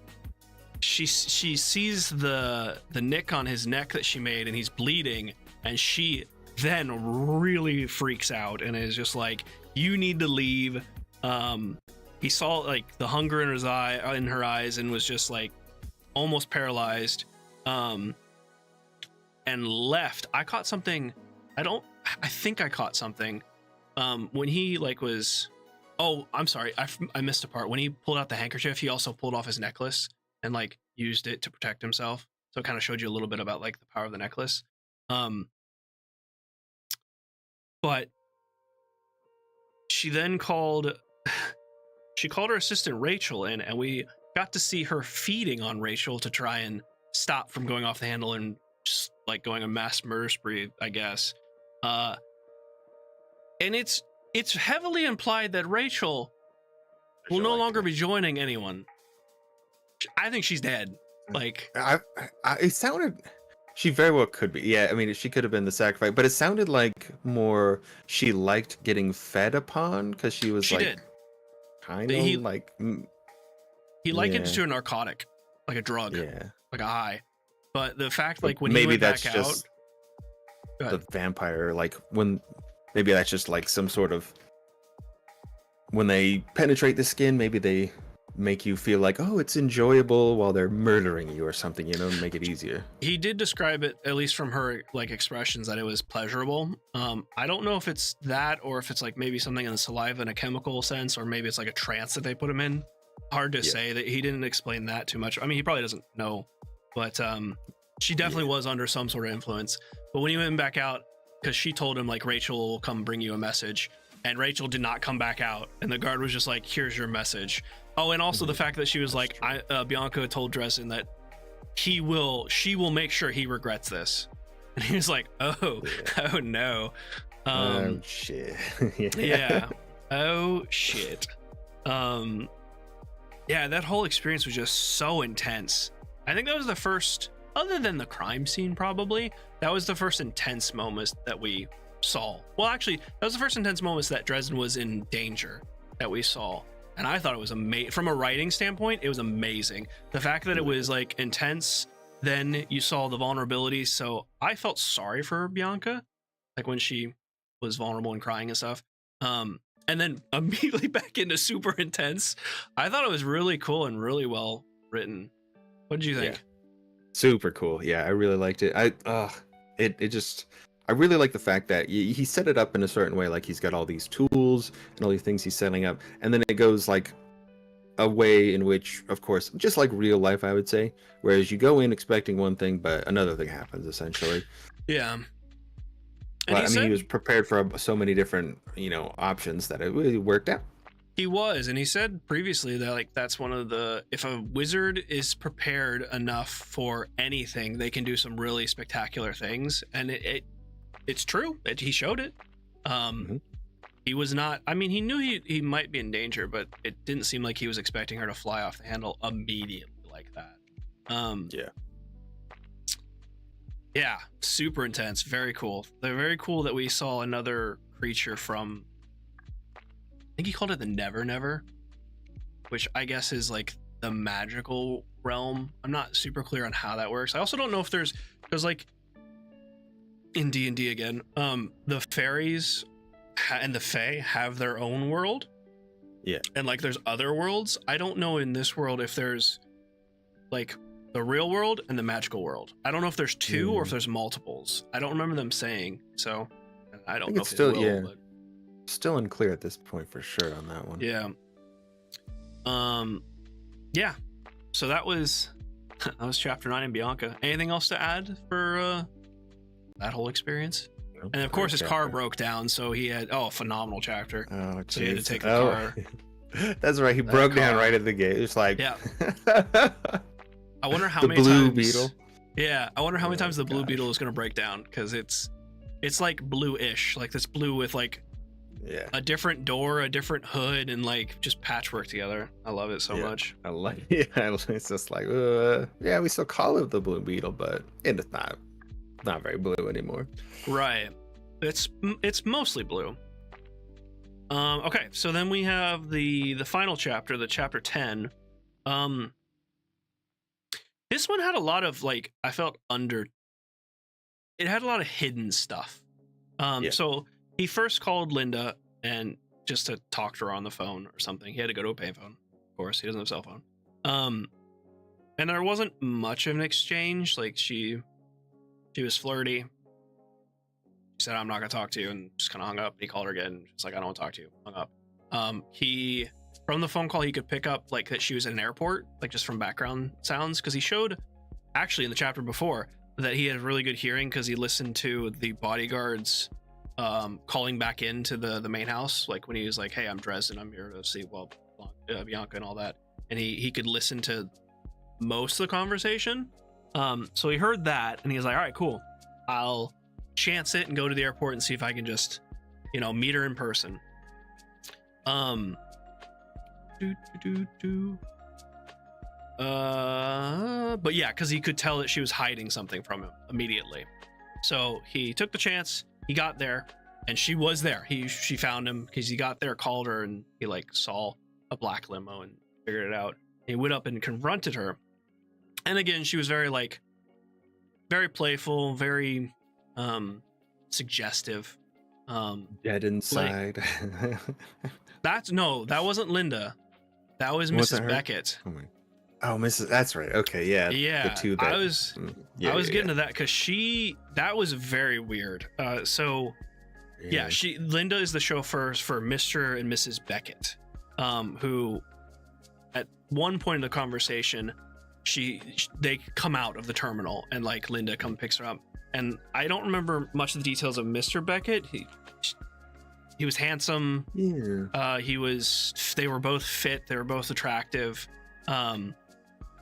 sees the nick on his neck that she made, and he's bleeding, and she then really freaks out and is just like, you need to leave. He saw like the hunger in her eyes, and was just like almost paralyzed, and left. I caught something. I think I caught something when he like was, oh, I'm sorry, I missed a part. When he pulled out the handkerchief, he also pulled off his necklace and like used it to protect himself, so it kind of showed you a little bit about like the power of the necklace. But she then called her assistant Rachel in, and we got to see her feeding on Rachel to try and stop from going off the handle and just like going a mass murder spree, I guess. And it's heavily implied that Rachel will no longer be joining anyone. I think she's dead. Like, it sounded, she very well could be. Yeah, I mean, she could have been the sacrifice, but it sounded like more she liked getting fed upon, because she was kind of like. He likened it to a narcotic, like a drug, like a high. But the fact, like, when maybe he went that's back just out, the vampire, like when maybe that's just like some sort of, when they penetrate the skin, maybe they make you feel like, oh, it's enjoyable while they're murdering you or something, make it easier. He did describe it, at least from her like expressions, that it was pleasurable. I don't know if it's that, or if it's like maybe something in the saliva in a chemical sense, or maybe it's like a trance that they put him in. Hard to say. That he didn't explain that too much. I mean, he probably doesn't know, but she definitely was under some sort of influence. But when he went back out, because she told him like, Rachel will come bring you a message, and Rachel did not come back out, and the guard was just like, here's your message. Oh, and also the fact that she was like, Bianca told Dresden that she will make sure he regrets this, and he was like, oh no. Oh shit. Yeah. Oh shit. Yeah, that whole experience was just so intense. I think that was the first, other than the crime scene probably, that was the first intense moments that we saw. Well, actually, that was the first intense moments that Dresden was in danger that we saw. And I thought it was amazing. From a writing standpoint, it was amazing. The fact that it was like intense, then you saw the vulnerability. So I felt sorry for Bianca, like when she was vulnerable and crying and stuff. And then immediately back into super intense. I thought it was really cool and really well written. What did you think? Yeah. Super cool. Yeah, I really liked it. I really like the fact that he set it up in a certain way, like he's got all these tools and all these things he's setting up, and then it goes like a way in which, of course, just like real life, I would say, whereas you go in expecting one thing, but another thing happens essentially. Yeah. But he was prepared for so many different, options that it really worked out. He was, and he said previously that like that's one of the, if a wizard is prepared enough for anything, they can do some really spectacular things, and it's true. He showed it. He was not, I mean, he knew he might be in danger, but it didn't seem like he was expecting her to fly off the handle immediately like that. Yeah, super intense. Very cool. They're very cool that we saw another creature from, I think he called it the Never Never, which I guess is like the magical realm. I'm not super clear on how that works. I also don't know if because like in D&D again, the fairies and the fae have their own world. Yeah. And like there's other worlds. I don't know in this world if there's like the real world and the magical world. I don't know if there's two or if there's multiples. I don't remember them saying. So I don't know it's if still, it will, but still unclear at this point for sure on that one. yeah. Yeah. So that was chapter 9 in Bianca. Anything else to add for that whole experience? And of course his car broke down, so he had a phenomenal chapter. Oh, so he had to take the car. That's right. He broke down right at the gate. It's like, yeah. I wonder how the many blue times. beetle. Yeah, I wonder how many times the blue beetle is going to break down, because it's like blue-ish, like this blue with like a different door, a different hood, and like just patchwork together. I love it so much. I like it's just like we still call it the blue beetle, but it's not very blue anymore. Right. It's mostly blue. Okay, so then we have the final chapter, the chapter 10. This one had a lot of like, I felt it had a lot of hidden stuff. So he first called Linda and just to talk to her on the phone or something. He had to go to a payphone. Of course, he doesn't have a cell phone. And there wasn't much of an exchange. Like she was flirty. She said, "I'm not gonna talk to you," and just kind of hung up. He called her again. She's like, "I don't want to talk to you." Hung up. He from the phone call he could pick up like that she was at an airport, like just from background sounds, because he showed actually in the chapter before that he had really good hearing because he listened to the bodyguards calling back into the main house, like when he was like, "Hey, I'm Dresden. I'm here to see Bianca and all that," and he could listen to most of the conversation. So he heard that and he was like, "All right, cool. I'll chance it and go to the airport and see if I can just, meet her in person." But yeah, because he could tell that she was hiding something from him immediately. So he took the chance. He got there, and she was there. She found him because he got there, called her, and he like saw a black limo and figured it out. He went up and confronted her, and again, she was very playful, very suggestive. Dead inside. That wasn't Linda. That was Mrs. Beckett. Oh, Mrs. That's right. Okay, yeah. Yeah, the two that, I was getting to that because that was very weird. Linda is the chauffeur for Mr. and Mrs. Beckett, who at one point in the conversation, they come out of the terminal and like Linda picks her up. And I don't remember much of the details of Mr. Beckett. He was handsome. Yeah. They were both fit. They were both attractive.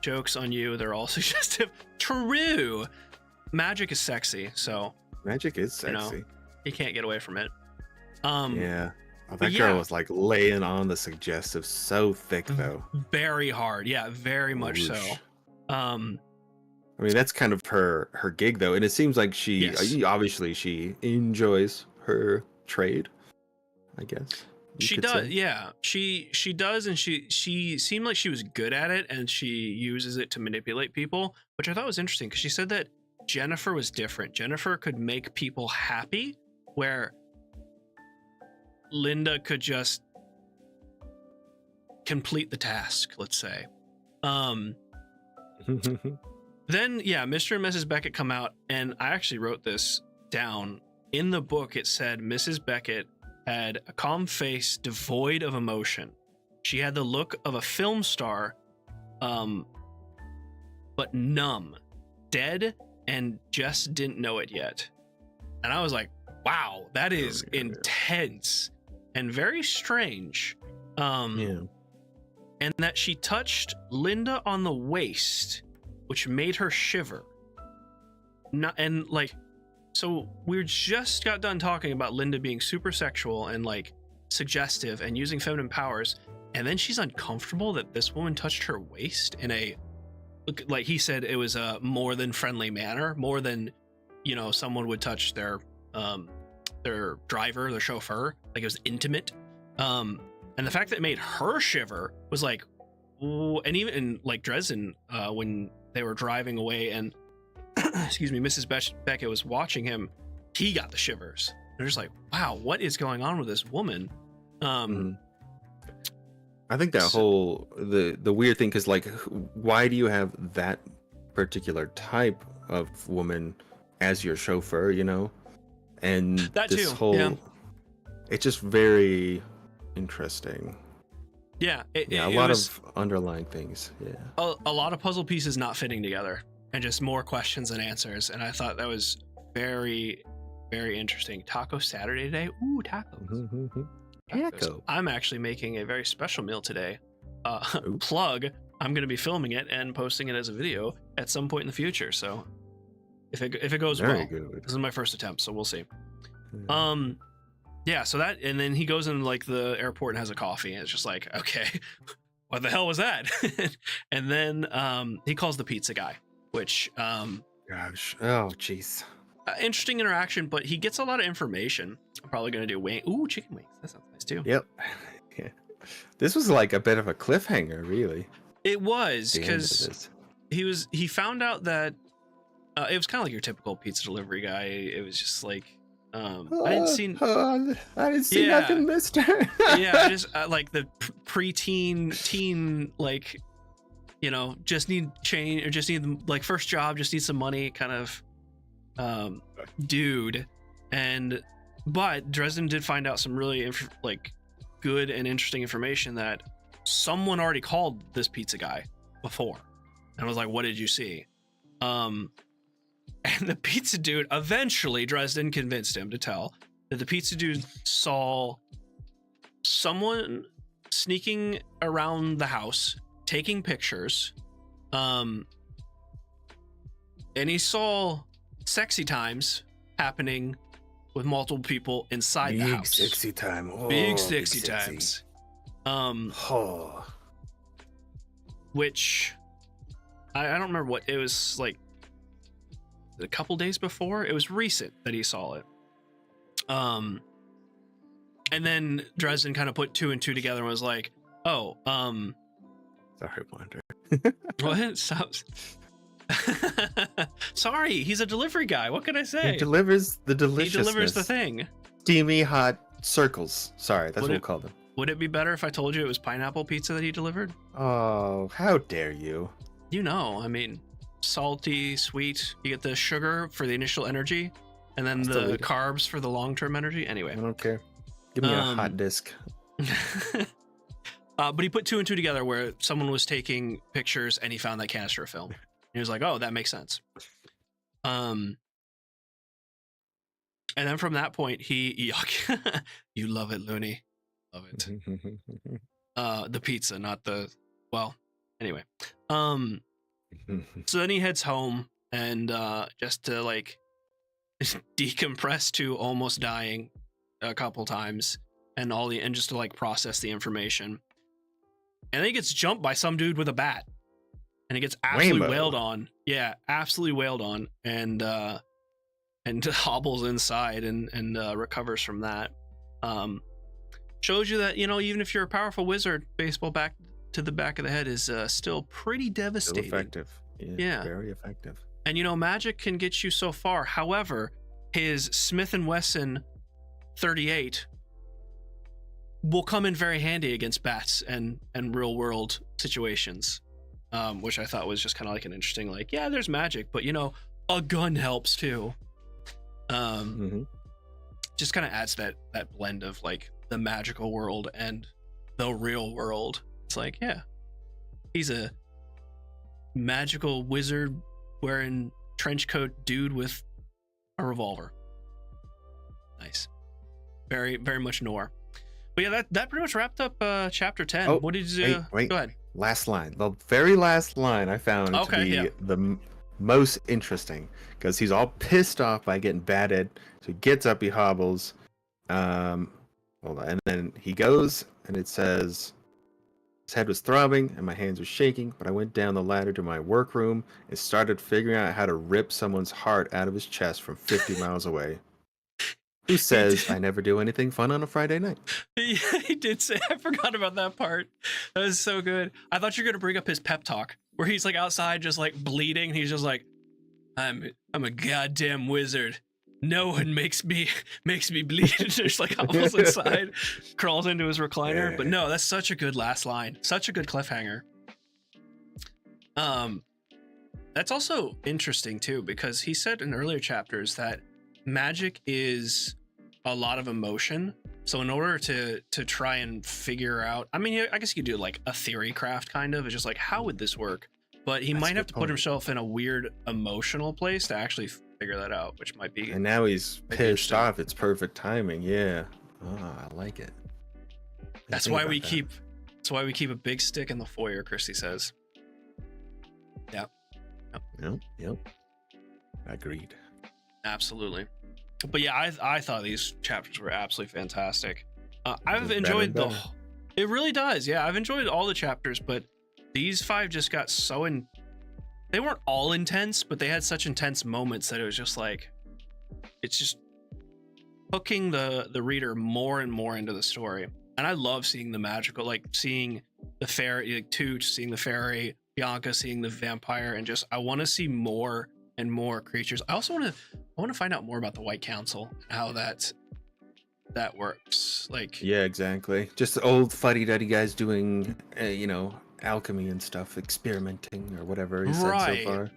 Jokes on you. They're all suggestive. True. Magic is sexy. So magic is sexy. You can't get away from it. Yeah. Oh, that girl was like laying on the suggestive so thick though. Very hard. Yeah, very much so. I mean, that's kind of her gig though, and it seems like she enjoys her trade, I guess. She does, yeah. She does, and she seemed like she was good at it, and she uses it to manipulate people, which I thought was interesting because she said that Jennifer was different. Jennifer could make people happy, where Linda could just complete the task, let's say. Then, Mr. and Mrs. Beckett come out, and I actually wrote this down. In the book, it said Mrs. Beckett had a calm face devoid of emotion. She had the look of a film star, but numb, dead, and just didn't know it yet. And I was like, wow, that is intense and very strange. And that she touched Linda on the waist, which made her shiver. So we just got done talking about Linda being super sexual and like suggestive and using feminine powers, and then she's uncomfortable that this woman touched her waist in a, like he said, it was a more than friendly manner, more than someone would touch their driver, their chauffeur, like it was intimate. And the fact that it made her shiver was like, and even in like Dresden, when they were driving away and excuse me, Mrs. Beckett was watching him, he got the shivers. They're just like, wow, what is going on with this woman? I think that whole the weird thing, because like, why do you have that particular type of woman as your chauffeur? You know, and that this too. whole, it's just very interesting. Yeah, a lot of underlying things. Yeah, a lot of puzzle pieces not fitting together, and just more questions than answers. And I thought that was very, very interesting. Taco Saturday today. Ooh, tacos. Tacos. I'm actually making a very special meal today. Plug. I'm going to be filming it and posting it as a video at some point in the future. So if it goes well, this is my first attempt, so we'll see. Yeah, so that, and then he goes in like the airport and has a coffee, and it's just like, okay, what the hell was that? And then he calls the pizza guy, which gosh, oh jeez, interesting interaction, but he gets a lot of information. I'm probably gonna do chicken wings. That sounds nice too. Yep. Yeah. This was like a bit of a cliffhanger, really. It was, because he found out that it was kind of like your typical pizza delivery guy. It was just like, I didn't see nothing, mister. Yeah, I just like the preteen, teen, like, you know, just need change, or just need like first job, just need some money kind of dude. But Dresden did find out some really like good and interesting information that someone already called this pizza guy before, and was like, what did you see? And the pizza dude, eventually Dresden convinced him to tell that the pizza dude saw someone sneaking around the house, taking pictures, and he saw sexy times happening with multiple people inside the house. Sexy time. Oh, big sexy times. Which I don't remember what it was like. A couple days before, it was recent that he saw it. And then Dresden kind of put two and two together and was like, oh, sorry, Wander. What? Stop. Sorry, he's a delivery guy. What can I say? He delivers the deliciousness. He delivers the thing. Steamy hot circles. Sorry, that's what we'll call them. Would it be better if I told you it was pineapple pizza that he delivered? Oh, how dare you? You know, I mean, salty, sweet. You get the sugar for the initial energy, and then the carbs for the long-term energy. Anyway, I don't care. Give me a hot disc. But he put two and two together where someone was taking pictures and he found that canister of film. And he was like, oh, that makes sense. And then from that point, yuck. You love it, Looney. Love it. The pizza, not the, well, anyway. So then he heads home, and just to like decompress to almost dying a couple times, and just to like process the information. And then he gets jumped by some dude with a bat, and he gets absolutely wailed on. Yeah, absolutely wailed on, and hobbles inside and recovers from that. Shows you that, you know, even if you're a powerful wizard, baseball back to the back of the head is still pretty devastating. Still effective. Yeah, very effective. And you know, magic can get you so far. However, his Smith & Wesson 38 will come in very handy against bats and real world situations, which I thought was just kind of like an interesting, like, yeah, there's magic, but you know, a gun helps too. Just kind of adds that blend of like the magical world and the real world. It's like, yeah, he's a magical wizard wearing trench coat dude with a revolver. Nice. Very, very much noir. But yeah, that pretty much wrapped up chapter 10. Oh, what did you wait. Go ahead. Last line. The very last line I found to be the most interesting, because he's all pissed off by getting batted. So he gets up, he hobbles. Hold on. And then he goes, and it says, his head was throbbing and my hands were shaking, but I went down the ladder to my workroom and started figuring out how to rip someone's heart out of his chest from 50 miles away. Who He says did, I never do anything fun on a Friday night? he did say, I forgot about that part. That was so good. I thought you were gonna bring up his pep talk where he's like outside just like bleeding. And he's just like, I'm a goddamn wizard. No one makes me bleed. Just like almost inside, crawls into his recliner. But no, that's such a good last line. Such a good cliffhanger. That's also interesting too, because he said in earlier chapters that magic is a lot of emotion. So in order to try and figure out, I mean, I guess you could do like a theory craft kind of. It's just like, how would this work? But he might have to put himself in a weird emotional place to actually figure that out, which might be. And now he's pissed off. It's perfect timing. Yeah. Oh, I like it. That's why we keep. That's why we keep a big stick in the foyer. Christy says. Yeah. Yep. Agreed. Absolutely. But yeah, I thought these chapters were absolutely fantastic. I've enjoyed the. It really does. Yeah, I've enjoyed all the chapters, but these 5 just got so they weren't all intense, but they had such intense moments that it was just like, it's just hooking the reader more and more into the story. And I love seeing the magical, like seeing the fairy, like Toot, seeing the fairy, Bianca seeing the vampire, and just I want to see more and more creatures. I also want to find out more about the White Council, how that works. Like, yeah, exactly. Just the old fuddy-duddy guys doing, alchemy and stuff, experimenting or whatever he said so far.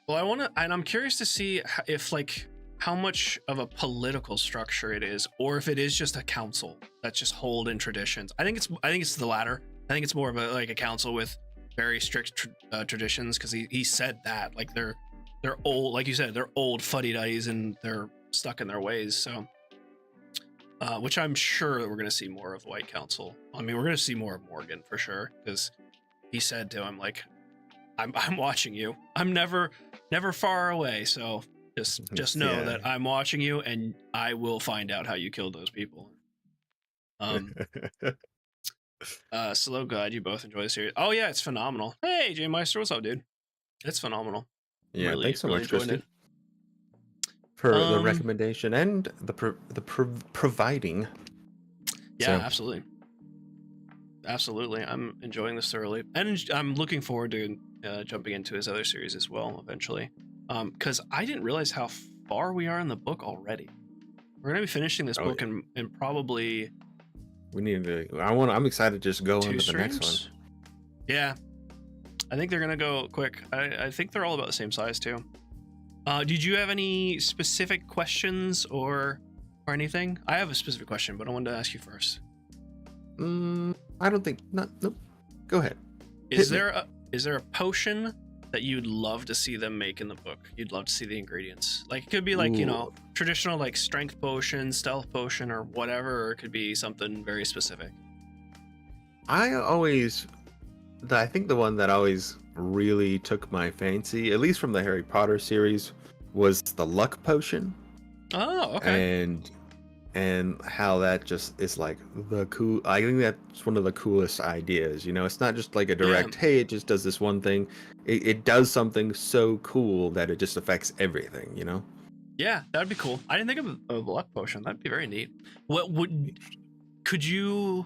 Well, and I'm curious to see if like how much of a political structure it is, or if it is just a council that's just holding traditions. I think it's the latter. I think it's more of a council with very strict traditions, because he said that like they're old, like you said, they're old fuddy-duddies and they're stuck in their ways. So, which I'm sure that we're going to see more of White Council. I mean, we're going to see more of Morgan for sure, because he said to him like, I'm watching you. I'm never far away. So just know that I'm watching you, and I will find out how you killed those people. So glad you both enjoy the series. Oh yeah, it's phenomenal. Hey, Jay Meister, what's up, dude? It's phenomenal. Yeah, really, thanks so much, Christy, for the recommendation and the providing. Yeah, so. Absolutely. I'm enjoying this thoroughly, and I'm looking forward to jumping into his other series as well eventually. Because I didn't realize how far we are in the book already. We're gonna be finishing this book in probably. We need to. I'm excited to just go into the next one. Yeah, I think they're gonna go quick. I think they're all about the same size too. Did you have any specific questions or anything? I have a specific question, but I wanted to ask you first. I don't think. Nope. Go ahead. Is there a potion that you'd love to see them make in the book? You'd love to see the ingredients. Like it could be like, traditional like strength potion, stealth potion, or whatever, or it could be something very specific. I think the one that always really took my fancy, at least from the Harry Potter series, was the luck potion. Oh, okay. And how that just is like the cool. I think that's one of the coolest ideas. It's not just like a direct, hey, it just does this one thing. It does something so cool that it just affects everything. Yeah, that'd be cool. I didn't think of a luck potion. That'd be very neat. Could you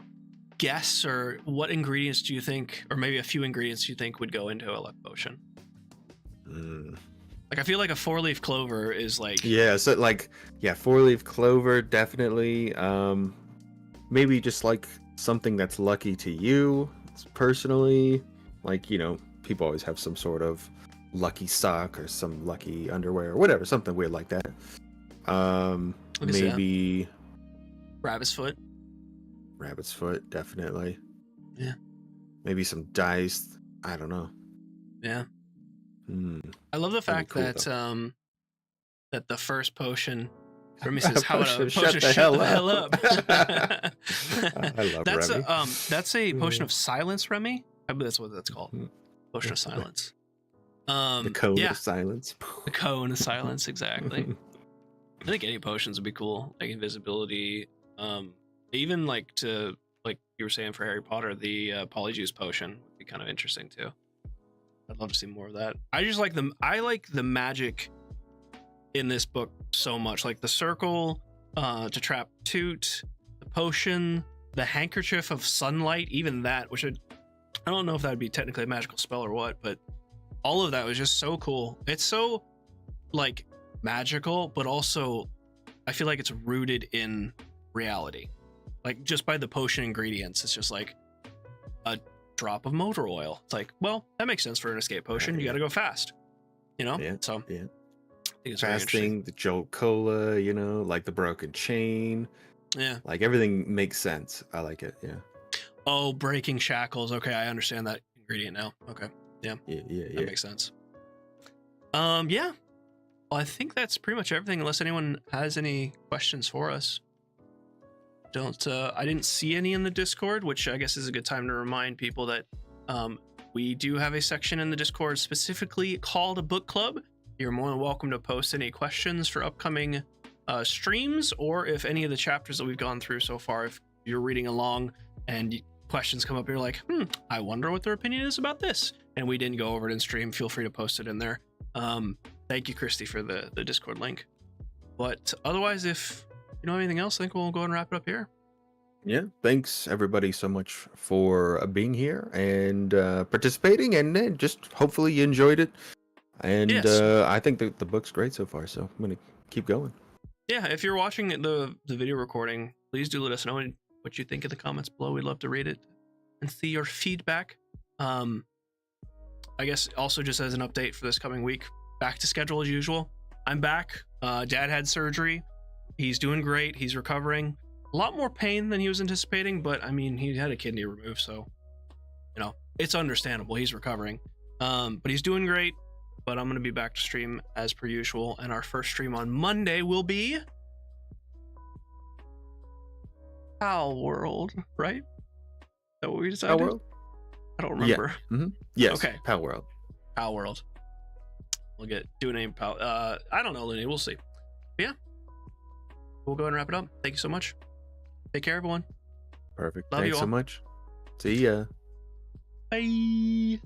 guess, or what ingredients do you think, or maybe a few ingredients you think would go into a luck potion? Like I feel like a 4-leaf clover is like, so like 4-leaf clover definitely. Maybe just like something that's lucky to you personally, like people always have some sort of lucky sock or some lucky underwear or whatever, something weird like that. Maybe rabbit's foot, definitely. Yeah, maybe some dice, I don't know. Yeah. I love the fact that that the first potion, Remy says, "How about a potion shut the hell up?" I love Remy. That's a potion of silence, Remy. I believe that's what that's called. Potion of silence. The cone of silence. The cone of silence, exactly. I think any potions would be cool, like invisibility. Even like you were saying for Harry Potter, the polyjuice potion would be kind of interesting too. I'd love to see more of that. I like the magic in this book so much. Like the circle to trap Toot, the potion, the handkerchief of sunlight, even that, which I don't know if that would be technically a magical spell or what, but all of that was just so cool. It's so like magical, but also I feel like it's rooted in reality. Like just by the potion ingredients, it's just like a drop of motor oil. It's like, well, that makes sense for an escape potion. You got to go fast, you know? Yeah. So Yeah. I think it's very interesting. Fasting, the Jolt Cola, you know, like the broken chain. Yeah. Like everything makes sense. I like it. Yeah. Oh, breaking shackles. Okay, I understand that ingredient now. Okay. Yeah. Yeah. That makes sense. Yeah. Well, I think that's pretty much everything, unless anyone has any questions for us. I didn't see any in the Discord, which I guess is a good time to remind people that we do have a section in the Discord specifically called a book club. You're more than welcome to post any questions for upcoming streams, or if any of the chapters that we've gone through so far, if you're reading along and questions come up, you're like, I wonder what their opinion is about this, and we didn't go over it in stream, feel free to post it in there. Thank you, Christy, for the Discord link. But otherwise, if you know anything else, I think we'll go and wrap it up here. Yeah. Thanks everybody so much for being here and participating, and then just hopefully you enjoyed it. And Yes. I think the book's great so far, so I'm gonna keep going. Yeah, if you're watching the video recording, please do let us know what you think in the comments below. We'd love to read it and see your feedback. I guess also just as an update for this coming week, back to schedule as usual. I'm back. Dad had surgery. He's doing great. He's recovering. A lot more pain than he was anticipating, but I mean, he had a kidney removed, so you know, it's understandable. He's recovering. But he's doing great. But I'm going to be back to stream as per usual. And our first stream on Monday will be Pal World, right? Is that what we decided? Pal World? I don't remember. Yeah. Yes. Okay. Pal World. Pal World. We'll do a name Pal. I don't know, Lenny. We'll see. But yeah. We'll go ahead and wrap it up. Thank you so much. Take care, everyone. Perfect. Love Thanks you so all. much. See ya. Bye.